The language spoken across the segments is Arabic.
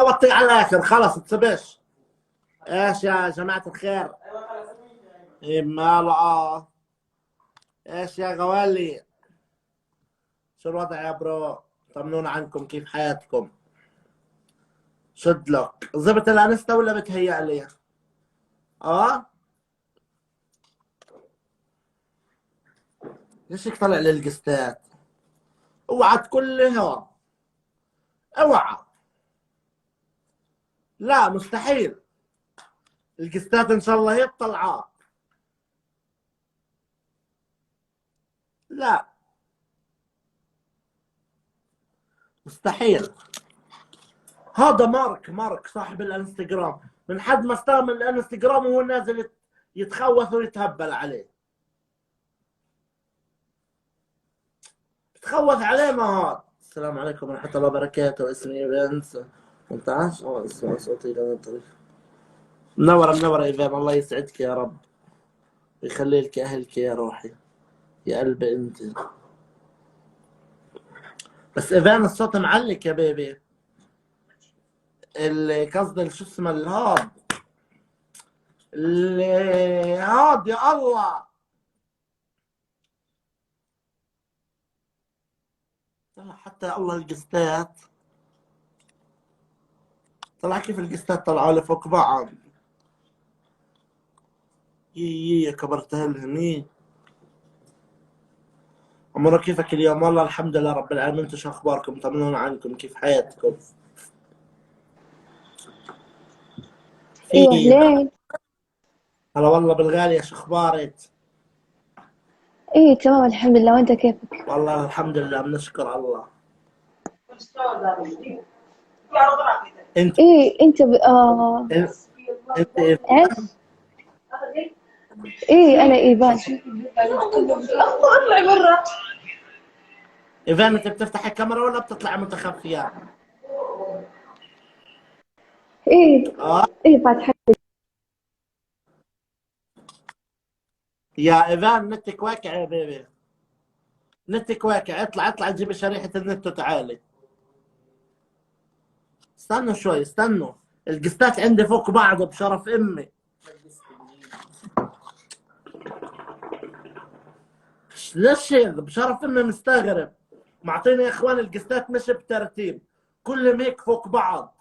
وطي على الاخر خلص تسبش. ايش يا جماعة الخير؟ إيه مالعة. ايش يا غوالي؟ شو الوضع يا برو؟ طمنونا عنكم، كيف حياتكم؟ شد لك زبط الانستا ولا بتهيأ لي؟ اه؟ ليش هيك طلع لي القستات؟ اوعى تكون لي هون. اوعى. لا مستحيل. القستات ان شاء الله هي الطلعات. لا مستحيل. هذا مارك صاحب الانستغرام، من حد ما استلم الانستغرام وهو نازل يتخوث ويتهبل عليه. تخوث عليه ما هذا. السلام عليكم ورحمة الله وبركاته، اسمي ايفنس 18. اسمع صوتي لنا طريق. منورة ايفان، الله يسعدك يا رب ويخلي لك اهلك يا روحي يا قلبي انت. بس ايفان الصوت معلق يا بيبي. اللي قصدي شو اسمه الهاد، اللي هاد يا الله. طلع حتى الله القستات. طلع كيف القستات طلعوا لي فوق بعض. يا كبرتها لهني. عمرو كيفك اليوم؟ والله الحمد لله رب العالمين، انتم شو اخباركم؟ طمنونا عنكم، كيف حياتكم؟ ايوه في. ليه؟ هلا والله بالغالية، شو اخبارك؟ ايه تمام الحمد لله، وانت كيفك؟ والله الحمد لله بنشكر الله. انت ايه انت انت انت ايش؟ ايه انا ايفان. اطلع برا. ايفان انت بتفتح الكاميرا ولا بتطلع متخفية؟ ايه اه ايه فاتحة. يا ايفان نتك واقع يا بيبي. نتك واقع، اطلع جيب شريحة النت وتعالي. استنوا شوي استنوا. القستات عندي فوق بعض بشرف امي. ليش هيك بشرف امي مستغرب؟ معطيني يا اخوان القستات مش بترتيب، كلهم هيك فوق بعض.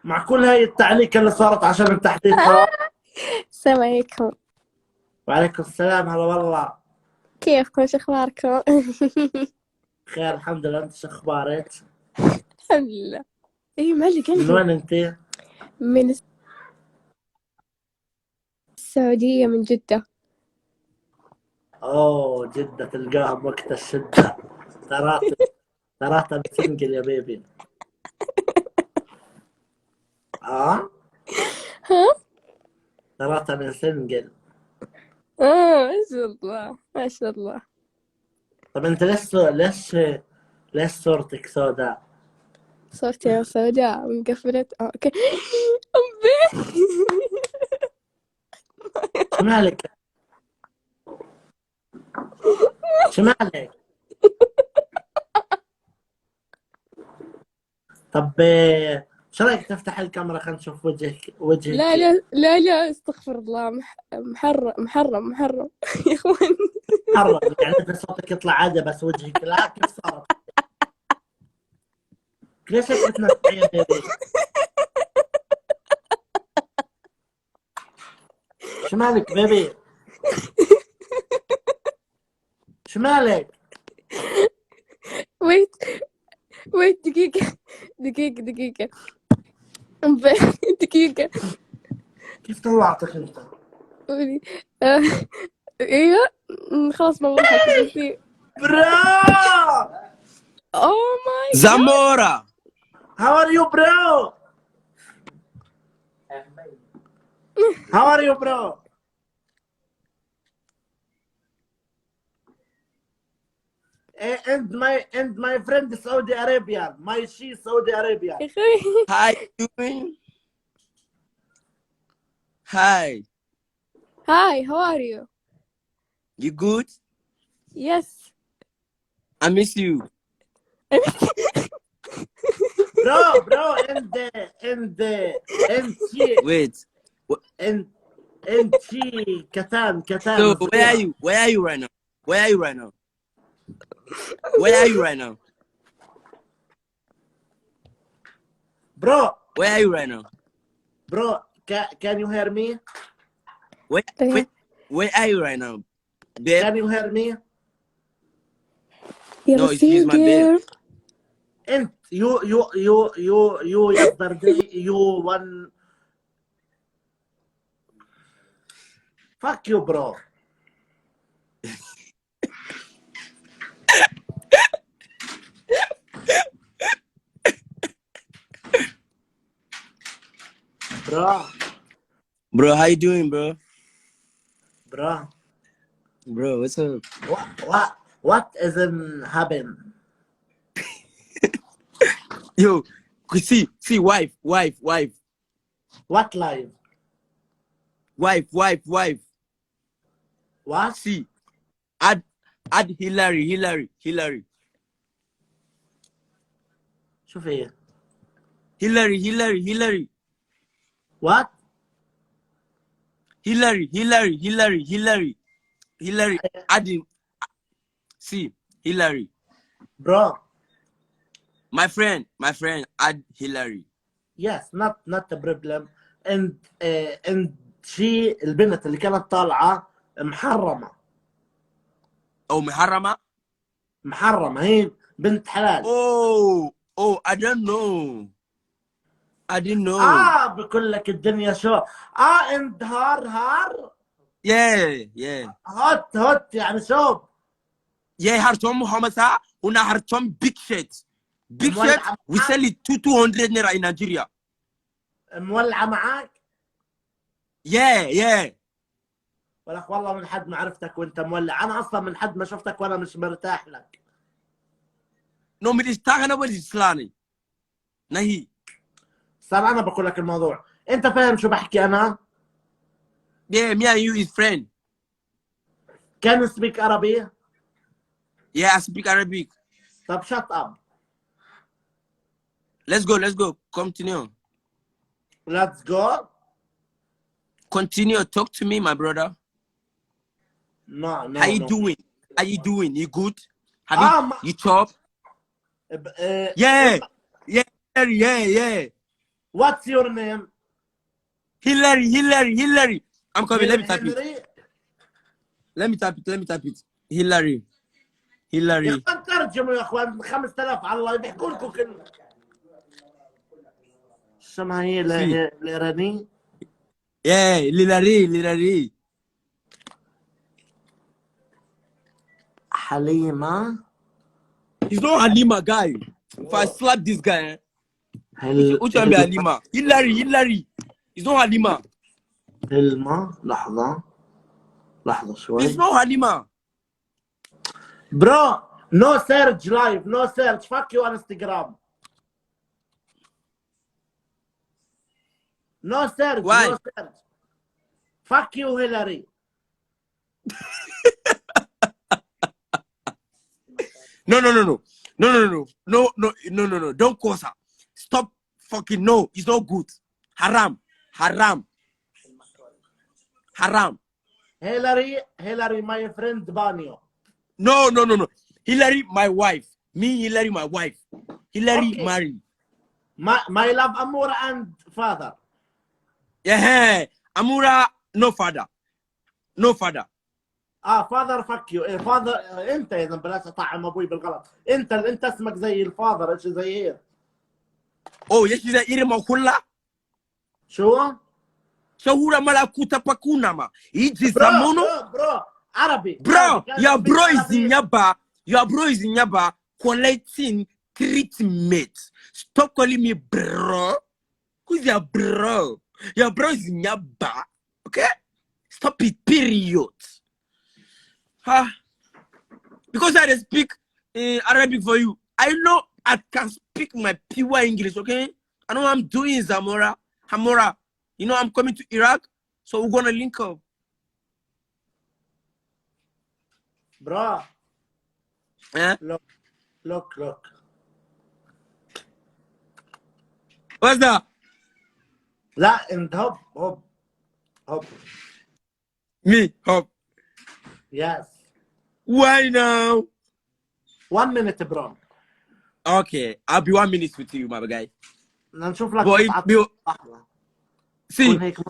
مع كل هاي التعليق اللي صارت عشان التحديث هذا. السلام عليكم. وعليكم السلام، هلا والله. كيفكم؟ شو اخباركم؟ خير الحمد لله، انت شو اخبارك؟ الحمد لله. اي معلق من عندي. وين انت؟ من السعودية، من جدة. اوه جدة تلقاها بوقت الشدة. ترات ترات سنجل يا بيبي. اه ها؟ ترات انا سنجل. ما شاء الله ما شاء الله. طب انت ليش صورتك سوداء؟ صورتي سوداء ومقفلت. اوكي. أمي. شو مالك؟ شو مالك؟ طب شو رايك تفتح الكاميرا خلينا نشوف وجهك. لا لا لا لا، استغفر الله. محرم محرم محرم. يا اخوان. حرم يعني انت صوتك يطلع عادي بس وجهك لا، كيف صارت؟ ليش هيك بتنفعي يا بيبي؟ شو مالك بيبي؟ شو مالك؟ ويت ويت، دقيقة دقيقة. دقيقة. كيف طلعتك انت؟ قولي. آه، ايوه. خلاص ما بضحك بس. برو. Oh my god. Zamora. How are you bro? How are you bro? And my friend Saudi Arabia. My she Saudi Arabia. يا اخوي. How you doing? Hi. Hi, how are you? You good? Yes. I miss you. bro, and she, Wait. and she, Katan, So where are صغيرة. you? Where are you right now? Where are you right now? Where are you right now? Bro, Where are you right now? can you hear me? Where إيه. where are you right now? Babe? Can you hear me? You're No, she's my babe. singer. And you yesterday, you one. Fuck you, bro. Bro, Bro, how you doing, bro? bro. Bro, what's up? What isn't happen? Yo, see, wife. What live? Wife. What? See, add Hillary. شوف ايه؟ Hillary. What? Hillary. Add him. See, Hillary. Bro, My friend, add Hillary. yes, not a problem. And she البنت اللي كانت طالعة محرمة Oh, محرمة. هي بنت حلال. Oh, I don't know. I didn't know. بقول لك الدنيا شو. and هار Yeah. هوت يعني شوف. Yeah, Hartom Homasa, una Hartom big shirt. Big shirt, مولعة we معاك؟ sell it 200 naira in Nigeria. مولعة معاك؟ Yeah. ولك والله من حد ما عرفتك وانت مولع. انا اصلا من حد ما شفتك وانا مش مرتاح لك. No, me this talking about this slani. Nahi. صار انا بقول لك الموضوع. انت فاهم شو بحكي انا؟ Yeah, me and you is friend. Can you speak عربي؟ Yeah, I speak Arabic. طب shut up. Let's go. Continue. Let's go. Continue. Talk to me, my brother. No. How you doing? You good? Have you chop? Yeah. What's your name? Hillary. I'm coming. Let me type it. Hillary. Let me type it. Hillary. يا اخوان ترجموا يا اخوان 5000 على الله بيحكوا لكم كلمه. شو ما هي الايراني؟ Yeah, Hillary. حليمه. He's not Halima guy. If I slap this guy, which one be Halima? Hillary. He's not Halima. هلمة. لحظة شوي. He's not Halima. برو no search live, no search. Fuck you on Instagram. No search. Why? No search. Fuck you Hillary. No. Don't cause her. Stop fucking no. It's not good. Haram. Hillary my friend Banyo. No. Hillary, my wife. Me, Hillary, my wife. Hillary Okay. married. My love Amura and father. Yeah. Amura, no father. father fuck you. father انت اذا بلاش اطعم ابوي بالغلط. انت اسمك زي الفاذر. ايش زي ايه؟ Oh, yes, she's a irima kula. شو؟ Shahura malakuta pakunama. Iji samono. برو عربي. Bro, your bro is عربي. in Yaba collecting treatment. Stop calling me bro. Who's your bro? Your bro is in Yaba. Okay? Stop it, period. Because I speak Arabic for you. I know I can speak my pure English, okay? I know what I'm doing, Hamora. You know I'm coming to Iraq, so we're gonna link up. برو. Eh? Look. What's that? لا انت هوب. Me, hop. Yes. Why now? 1 minute bro. Okay, I'll be 1 minute with you, my guy. بدنا نشوف لك Boy, متعة you لحظة. see, كون هيك the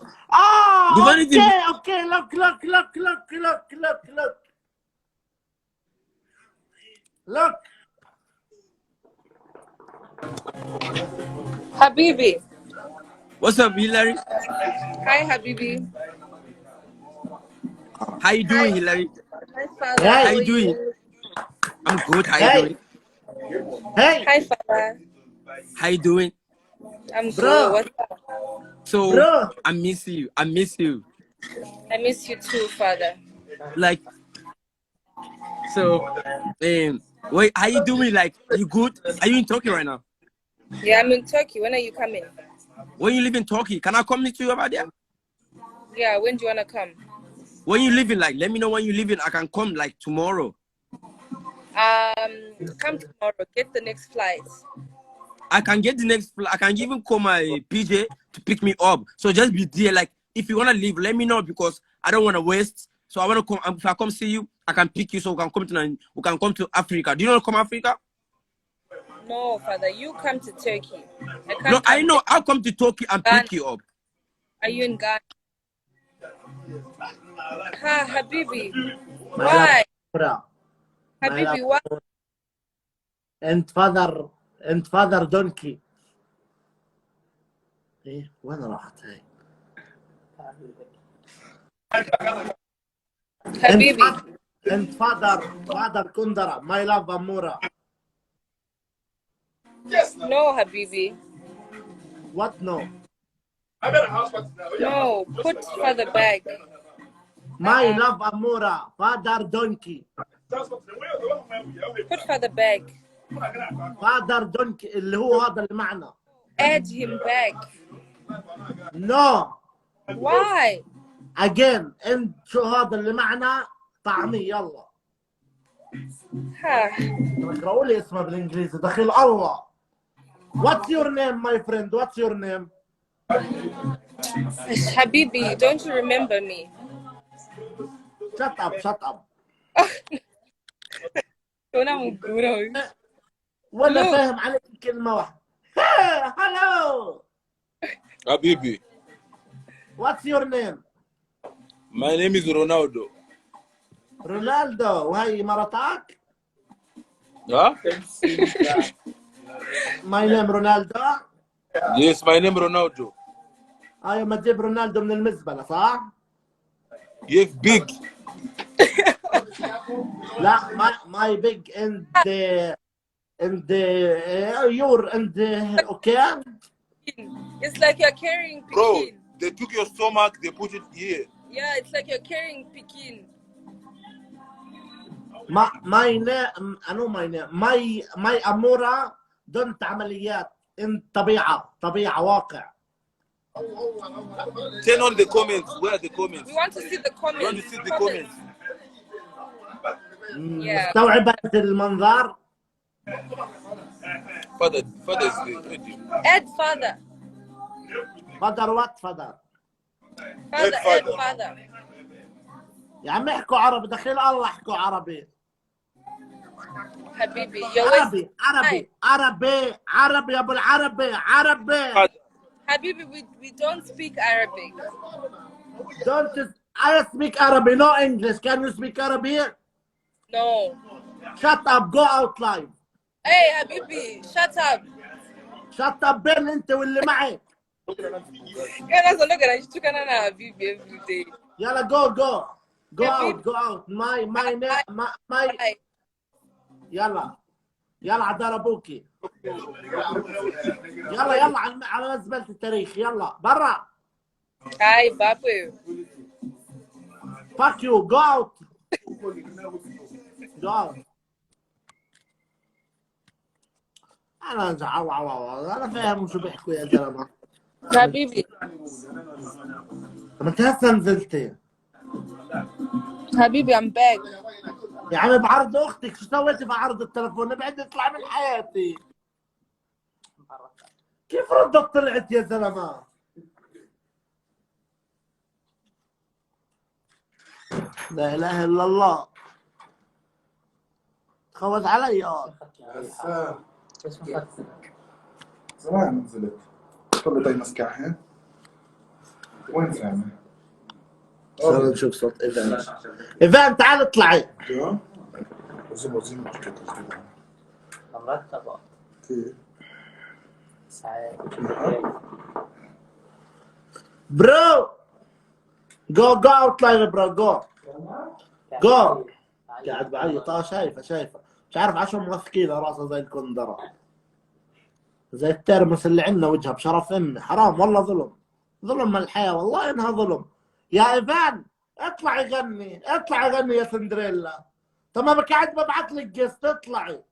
funny thing. اوكي look. Habibi. What's up, Hillary? Hi, Habibi. How you doing, Hillary? Hi, Father. Hey. How you doing? I'm good. How you Hey. doing? Hey Hi, Father. How you doing? I'm Bro. good. What's up? So bro. I miss you. I miss you. I miss you too, Father. Like, so, wait, how you doing? Like, you good? Are you in Turkey right now? Yeah, I'm in Turkey. When are you coming? When you live in Turkey, can I come meet you over there? Yeah, when do you want to come? When you live in, like, let me know when you live in. I can come like tomorrow. Come tomorrow. Get the next flight. I can get the next. I can even call my PJ to pick me up. So just be there. Like, if you wanna leave, let me know because I don't wanna waste. So I wanna come. If I come see you, I can pick you. So we can come to Africa. Do you know come Africa? No, Father. You come to Turkey. I can't No, I come know. I'll come to Turkey and Ghana. pick you up. Are you in Ghana? Ha, Habibi. My Why? love. Habibi, why? انت فاذر دونكي. ايه وين راحت هاي؟ Habibi. انت فاذر كندرة. ماي لاف امورا. No, Habibi. وات نو. No, put Father back. ماي لاف امورا. فاذر دونكي. Put Father back. فاذر دونكي اللي هو هذا اللي معنا. Add him back. نو. Why? اجين انت شو هذا اللي معنا طعمي يلا. Ha. اقرأوا لي اسمه بالانجليزي دخيل الله. What's your name my friend? What's your name? Habibi, don't you remember me? Shut up. Una muguro. ولا Look. فاهم عليك كلمة واحدة. Hello. Habibi, What's your name? my name is Ronaldo. رونالدو. وهي مرتك؟ Huh? My name رونالدو. Yes, my name Ronaldo. ايوه ما تجيب رونالدو من المزبلة صح؟ Yes, big. لا my big and you're and okay. It's like you're carrying Bro, Pekin. they took your stomach, they put it here. Yeah, it's like you're carrying Pekin. my name أنو my أمورة دنت عمليات. انت طبيعة واقع. Turn on the comments. Where are the comments? We want to see the comments. We want to see the comments. Yeah. مستوعبة المنظر. Father is the Add Father. فدر وات فدر. Father, Add add Father. يا عم احكوا عربي دخيل الله احكوا عربي. Habibi, you're wasting عربي يا ابو العربي عربي. Father. Habibi, we don't speak Arabic. Don't I speak Arabic, no English. Can you speak Arabic? No. Shut up, go out live. Hey, Habibi, shut up. Shut up بين انت واللي معك. You're not gonna shoot Habibi every day. يلا go out. my يلا عدار ابوكي. يلا على زبالة التاريخ. يلا برا. Hi, Bapu. Fuck you, go out. انا فاهم شو بيحكوا يا زلمه. Habibi. طب انت هسه نزلتي. Habibi, I'm back. يا عمي بعرض اختك شو سويتي بعرض التلفون؟ ابعد اطلع من حياتي. كيف ردت طلعت يا زلمه؟ لا اله الا الله. تخوت علي هسا زمان نزلت كله طيب مسكحها. وين سامي؟ خلينا نشوف صوت ايفان. ايفان تعال اطلعي. ايوه زين مرتبة كيف؟ سعيد برو جو اطلعي برو جو. قاعد بعيط. شايفه مش عارف عشان موثقينه راسه زي الكندره زي الترمس اللي عندنا وجهه بشرف امي. حرام والله ظلم من الحياه والله انها ظلم. يا ايفان اطلعي غني يا سندريلا. طب ما قاعد ببعث لك قسط اطلعي.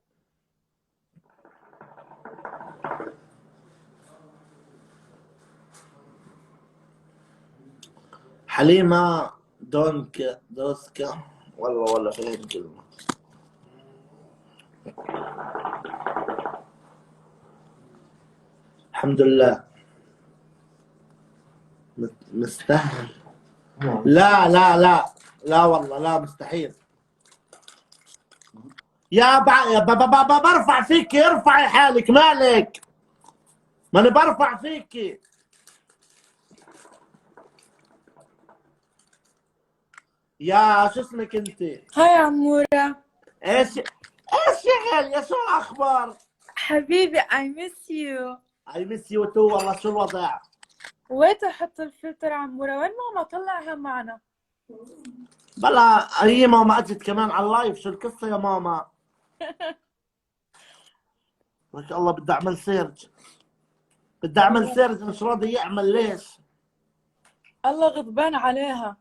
حليمه دوسكا ولا فين كلمه. الحمد لله مستاهل. لا والله لا مستحيل. برفع فيك. ارفعي حالك مالك. ما انا برفع فيك. يا شو اسمك انت؟ هاي عمورة. ايش يا غالية شو الاخبار؟ حبيبي I miss you. I miss you too والله. شو الوضع؟ وين احط الفلتر عمورة؟ وين ماما؟ طلعها معنا. بلا هي ماما اجت كمان على اللايف. شو القصة يا ماما؟ ما شاء الله بدي اعمل سيرج. مش راضي يعمل. ليش؟ الله غضبان عليها.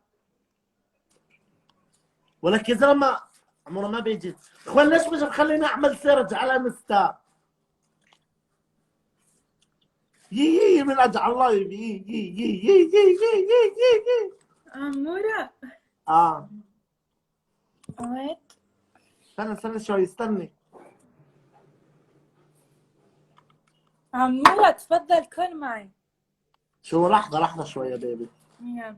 ولك يا زلمه عمره ما بيجي. اخوان ليش مش مخليني اعمل سيرج على انستا؟ يي من اجي على اللايف. يي عمورة. ويت استنى شوي استني. عمورة تفضل كل معي. شو لحظة شوي يا بيبي. يلا.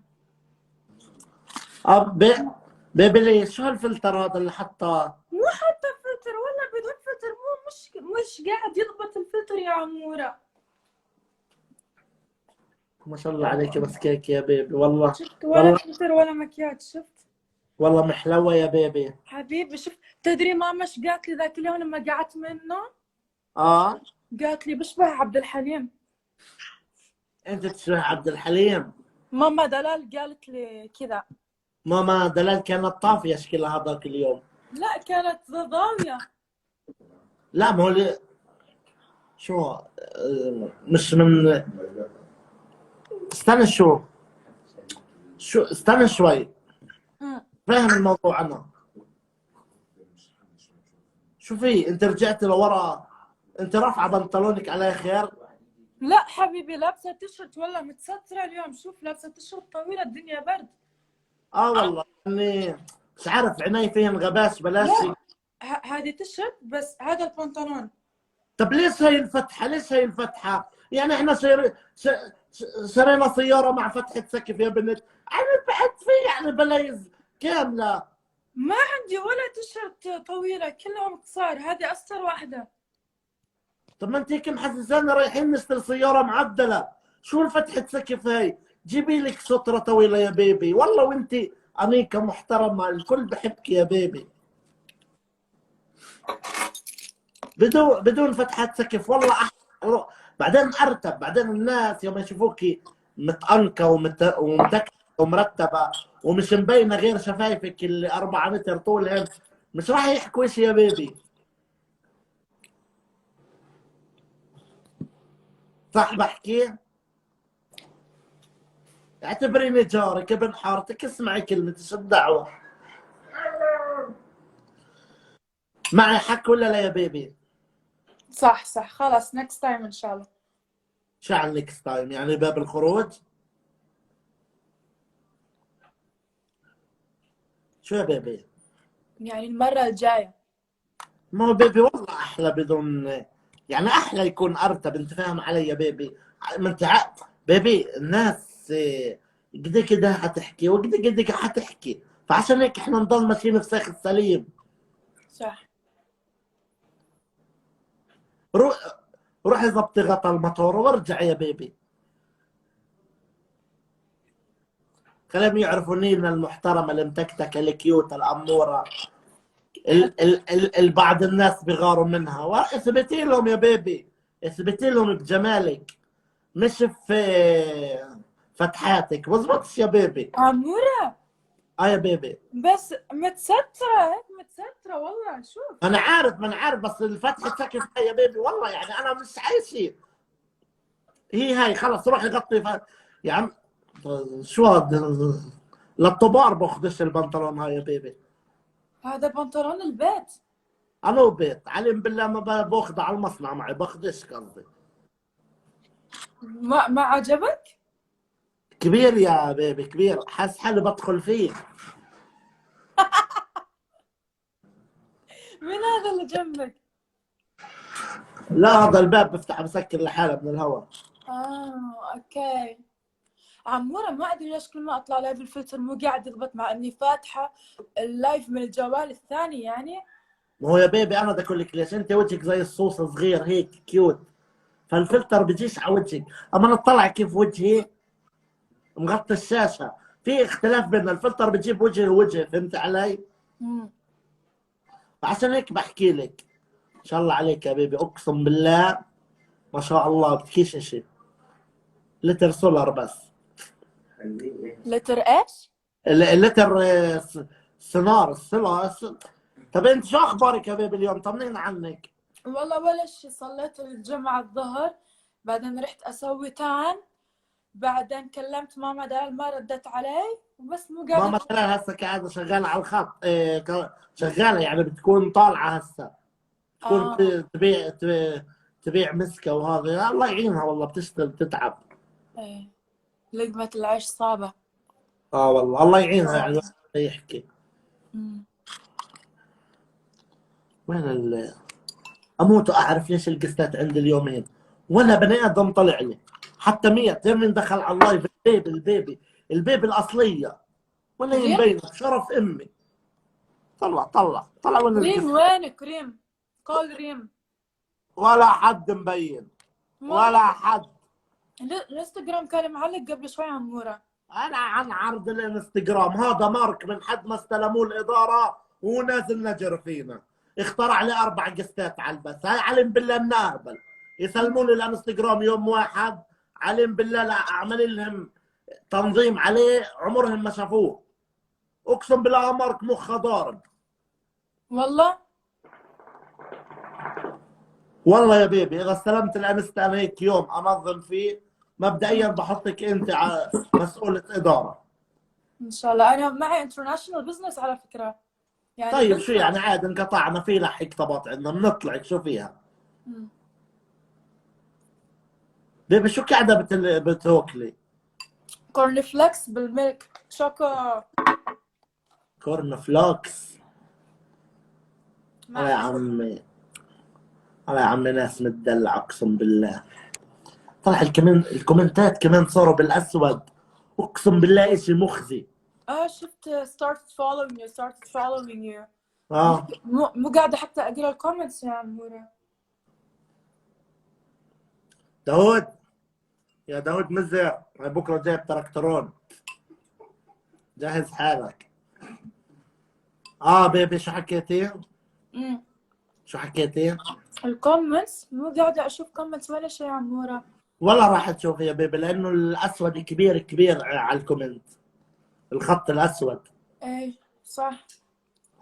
بيبي ليش؟ شو هالفلتر هذا اللي حطاه؟ مو حتى فلتر ولا بدون فلتر. مش قاعد يضبط الفلتر يا عمورة. ما شاء الله عليك بس كيك يا بيبي والله. شفت ولا فلتر ولا مكياج. شفت والله محلوة يا بيبي. حبيبي. شفت تدري ماما ايش قالت لي ذاك اليوم لما قعدت منه؟ قالت لي بشبه عبد الحليم. انت تشبه عبد الحليم. ماما دلال قالت لي كذا. ماما دلال كانت طافية شكلها هذاك اليوم. لا كانت ضاوية. لا ما هو شو مش من استنى استنى شوي. فاهم الموضوع انا. شوفي انت رجعت لورا. انت رافعه بنطلونك عليه خير. لا حبيبي لابسه تيشرت والله متستره اليوم. شوف لابسه تيشرت طويله الدنيا برد. والله اني مش عارف عيني فيهم غباش. بلاش. هذه تيشرت بس هذا البنطلون. طب ليش هي الفتحه؟ يعني احنا شرينا سياره مع فتحه سقف يا بنت. انا بعد في يعني بلايز كامله. ما عندي ولا تيشرت طويله كلهم قصار. هذه اقصر واحده. طب ما انت هيك محسسانا رايحين نشتري سياره معدله. شو الفتحه سقف هاي؟ جيبي لك ستره طويله يا بيبي والله. وانت انيقه محترمه الكل بحبك يا بيبي. بدون فتحات سقف والله بعدين ارتب. بعدين الناس يوم يشوفوكي متأنقة ومتكتة ومرتبة ومش مبينة غير شفايفك اللي 4 متر طولهم مش راح يحكوا ايش يا بيبي. صح بحكي؟ اعتبريني جارك ابن حارتك. اسمعي كلمتي. شو الدعوة؟ معي حق ولا لا يا بيبي؟ صح خلاص next time ان شاء الله. شو عن next time؟ يعني باب الخروج؟ شو يا بيبي؟ يعني المره الجايه. ما هو بيبي والله احلى بدون يعني احلى يكون ارتب، انت فاهم علي يا بيبي؟ ما انت بيبي الناس كده كده هتحكي وكده كده هتحكي، فعشان هيك احنا نضل ماشيين في ساق السليم. صح. روحي ظبطي غطا الموتور وارجعي يا بيبي. خليهم يعرفوا نيلنا المحترمة المتكتكة الكيوت الأمورة. بعض الناس بيغاروا منها، واثبتي لهم يا بيبي، اثبتي لهم بجمالك مش في فتحاتك. بزبطش يا بيبي. عمورة يا بيبي بس متسترة هيك، متسترة والله. شوف ما انا عارف بس الفتحة سكت يا بيبي والله، يعني انا مش عايشة. هاي خلص روحي غطي يا عم شو هذا؟ للطبار باخدش البنطلون هاي يا بيبي. هذا بنطلون البيت. انا بيت علم بالله ما باخذه على المصنع معي، باخذش قصدي. ما عجبك؟ كبير يا بيبي كبير، حاسس حالي بدخل فيه. مين هذا اللي جنبك؟ لا هذا الباب بفتح بسكر لحاله من الهواء. اوكي. عمورة ما ادري ليش كل ما اطلع لايف الفلتر مو قاعد يضبط مع اني فاتحة اللايف من الجوال الثاني يعني. ما هو يا بيبي انا بدي اقول لك ليش، انت وجهك زي الصوص صغير هيك كيوت، فالفلتر بيجيش على وجهك، اما انا اطلع كيف وجهي مغطي الشاشه، في اختلاف بين الفلتر بتجيب وجه ووجه، فهمت علي؟ فعشان هيك بحكي لك. ان شاء الله عليك يا بيبي، اقسم بالله ما شاء الله بتكيش اشي. لتر سولار بس. لتر ايش؟ اللتر سونار. طب انت شو اخبارك يا بيبي اليوم؟ طمنين عنك. والله ولا شيء، صليت الجمعة الظهر، بعدين رحت اسوي تان، بعدين كلمت ماما دال ما ردت علي، وبس مو قاعدة. ماما دلال هسه قاعده شغاله على الخط، شغاله يعني بتكون طالعه هسه، تكون تبيع مسكه وهذا. الله يعينها والله، بتشتغل بتتعب. ايه لقمة العيش صعبة. والله الله يعينها يعني يحكي. وين اموت اعرف ليش القستات عندي اليومين، ولا بني ادم طلع لي حتى 100 من دخل على اللايف. البيبي الاصليه ولا يبين شرف امي. طلع وين ريم؟ وينك ريم؟ قول ريم. ولا حد مبين ولا حد. الانستغرام كان معلق قبل شوي عمورة. انا عن عرض الانستغرام هذا مارك من حد ما استلموه الاداره وهو نازل نجر فينا، اخترع لي 4 قستات على البث. هاي علم بالله النهبل يسلموا لي الانستغرام يوم واحد، علم بالله لا اعمل لهم تنظيم عليه عمرهم ما شافوه. اقسم بالله مارك مخه ضارب والله يا بيبي. اذا استلمت الانستا انا هيك يوم انظم فيه مبدئيا بحطك انت على مسؤولة اداره. ان شاء الله. انا معي انترناشونال بزنس على فكرة يعني. طيب شو يعني عاد انقطعنا في لحق طبط عندنا بنطلعك شو فيها. بيبي شو قاعده بتوكلي؟ كورن فليكس بالملك شوكو. كورن فلوكس. يا عمي يا عمي ناس متدلع اقسم بالله. طلع الكومنتات كمان صاروا بالاسود، اقسم بالله اشي مخزي. شفت started following you. مو قاعدة حتى اقرا الكومنتس يا عمورة. داود يا داود مزع، بكره جايب تراكترون، جهز حالك. بيبي شو حكيتي؟ شو حكيتي؟ الكومنتس مو قاعدة اشوف كومنتس ولا شيء يا عمورة. ولا راح تشوفي يا بيبي لانه الاسود كبير على الكومنت، الخط الاسود. ايه صح.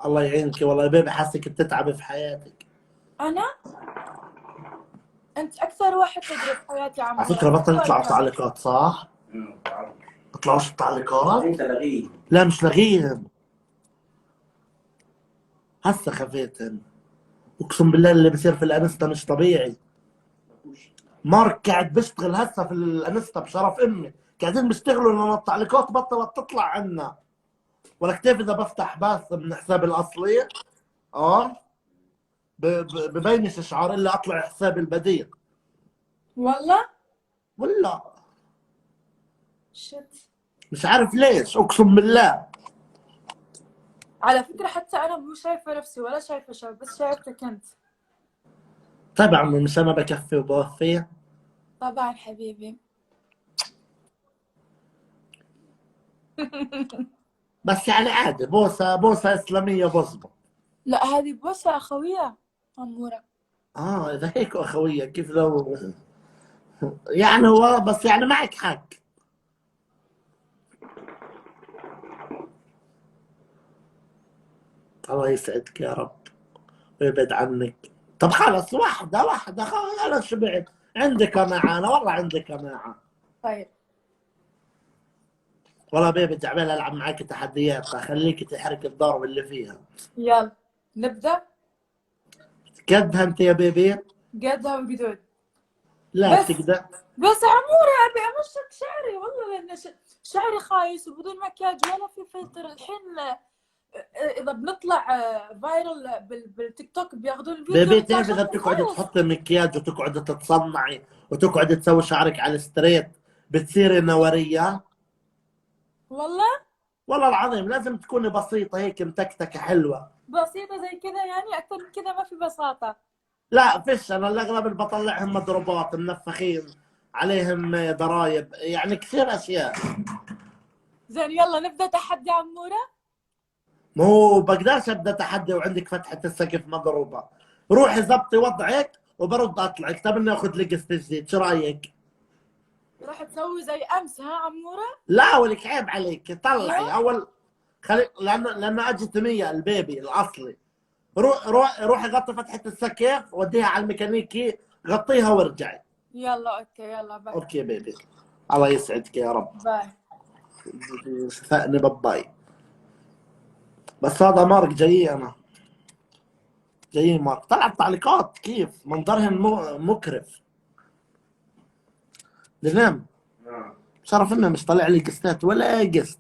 الله يعينك والله يا بيبي، حاسك بتتعبي في حياتك. انا؟ انت اكثر واحد تدري في حياتي عمورة. على فكره بطل يطلعوا تعليقات صح؟ يطلعوش تعليقات؟ انت لغيه. لا مش لغيهم، هسه خفيتن. اقسم بالله اللي بصير في الانستا مش طبيعي. مارك قاعد بيشتغل هسه في الانستا بشرف امي، قاعدين بيشتغلوا لان التعليقات بطلت تطلع عنا. ولا كيف اذا بفتح بث من حسابي الاصلي ببينش شعار الا اطلع حساب البديل. والله ولا شت. مش عارف ليش، اقسم بالله. على فكرة حتى أنا مو شايفة نفسي ولا شايفة شاب، بس شايفتك أنت. طبعا مش انا بكفي وبوفي. طبعا حبيبي. بس يعني عادي، بوسه اسلاميه بظبط. لا هذه بوسة أخوية أمورة. اذا هيك اخويه كيف لو يعني هو بس يعني معك حق. الله يسعدك يا رب ويبعد عنك. طب خلص واحدة خلص شبعت. عندي قناعة أنا، والله عندي قناعة. طيب والله بيبي تعبان ألعب معاك تحديات، أخليك تحرك الضرب اللي فيها. يلا نبدأ. قدها أنت يا بيبي؟ قدها وقدود. لا بس تقدر. بس عمورة أبي أمشط شعري والله، لأن شعري خايس وبدون مكياج ولا في فلتر الحين. إذا بنطلع فايرل بالتيك توك بياخذون الفيديو بيبي نطلع تعرف إذا شكل بتقعد خايس. تحط مكياج وتقعد تتصنعي وتقعد تسوي شعرك على الستريت بتصيري نورية. والله العظيم لازم تكوني بسيطة هيك متكتكة حلوة. بسيطة زي كذا يعني؟ أكثر من كذا ما في بساطة. لا فيش، انا الاغلب اللي بطلعهم مضروبات منفخين عليهم ضرايب، يعني كثير اشياء. زين يلا نبدأ تحدي عمورة. مو بقدرش ابدا تحدي وعندك فتحة السقف مضروبة. روحي ظبطي وضعك وبرد اطلعك. طب اني اخذ لك قسط جديد، شو رايك؟ راح تسوي زي أمس ها عمورة؟ لا ولك عيب عليك، طلعي اول. لانه اجت 100 البيبي الاصلي. روحي غطي فتحة السقف وديها على الميكانيكي، غطيها وارجعي. يلا أوكي يلا باي. اوكي بيبي، الله يسعدك يا رب. باي. ثأني بباي. بس هذا مارك جاي، انا جاي مارك. طلع التعليقات كيف منظرهم مكرف. لنام شرف انه مش طالع لي قستات ولا قست.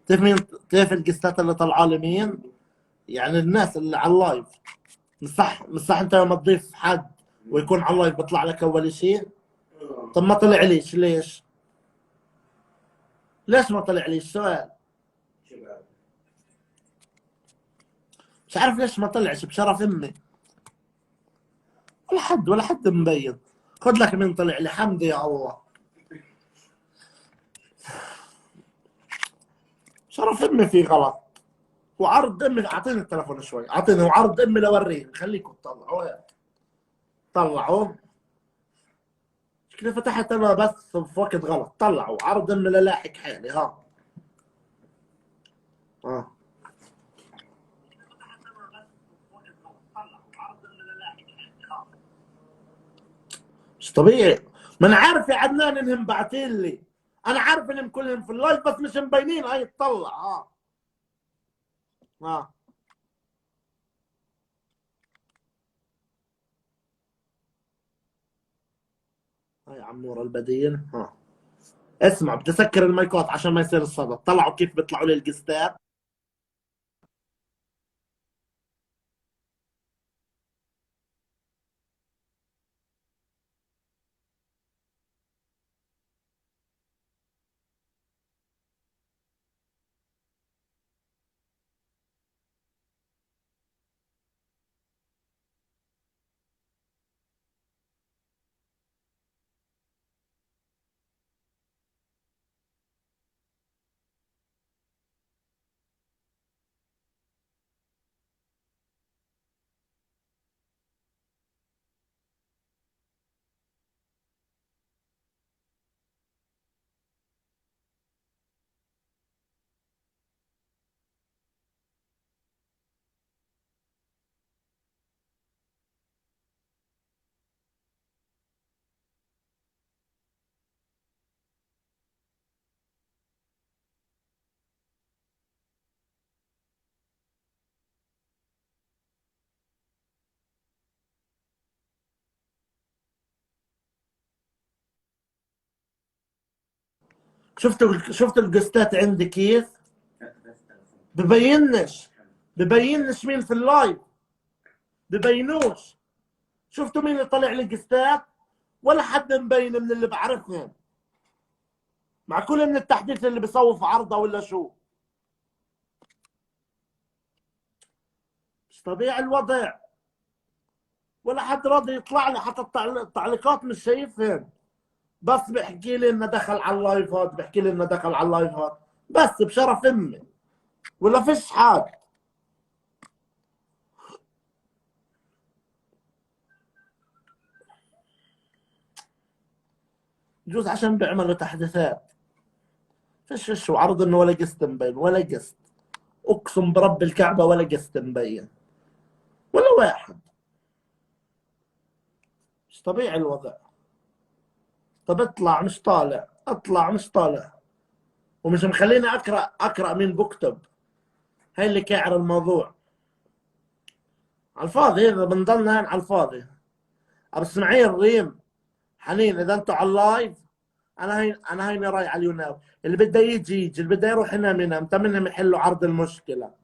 تعرف مين؟ تعرف القستات اللي طلعوا لي مين؟ يعني الناس اللي على اللايف. مش صح انت لما تضيف حد ويكون على اللايف بيطلع لك اول شيء. طب ما طلع ليش؟ ليش ما طلع ليش؟ سؤال. مش عارف ليش ما طلعش بشرف امي. ولا حد مبين. خذ لك من طلع لي، حمد يا الله. شرف امي في غلط. وعرض امي، اعطيني التليفون شوي، اعطيني وعرض امي لوريه. خليكم تطلعوا طلعوا. كيف فتحت انا بس في وقت غلط. طلعوا عرض امي للاحق حالي. ها مش طبيعي. ما انا عارف يا عدنان انهم باعتين لي. انا عارف انهم كلهم في اللايف بس مش مبينين. هاي تطلع. ها هاي عمور البديل. اسمع، بدي اسكر المايكات عشان ما يصير الصدى. طلعوا كيف بيطلعوا لي القستات. شفت القستات عندي كيف؟ ببينش مين في اللايف. ببينوش. شفتوا مين اللي طلع لي قستات؟ ولا حد مبين من اللي بعرفهم، مع كل من التحديث اللي بيصوف عرضه ولا شو. مش طبيعي الوضع، ولا حد راضي يطلع لي، حتى التعليقات مش شايفهم، بس بيحكي لي انه دخل على اللايفات، بيحكي لي انه دخل على اللايفات بس بشرف امي، ولا فيش حاجه. بجوز عشان بيعملوا تحديثات. فيش وعرض انه ولا قسط مبين، ولا قسط، اقسم برب الكعبه ولا قسط مبين ولا واحد. مش طبيعي الوضع. طب اطلع مش طالع، اطلع مش طالع، ومش مخليني اقرا مين بكتب. هاي اللي كاعر الموضوع على الفاضي. هذا بنضلنا على الفاضي. ابو اسماعيل ريم حنين، اذا انتوا على اللايف انا هيني راي على اليوناو. اللي بده يجي، اللي بده يروح ينام ينام، منهم يحلوا عرض المشكله.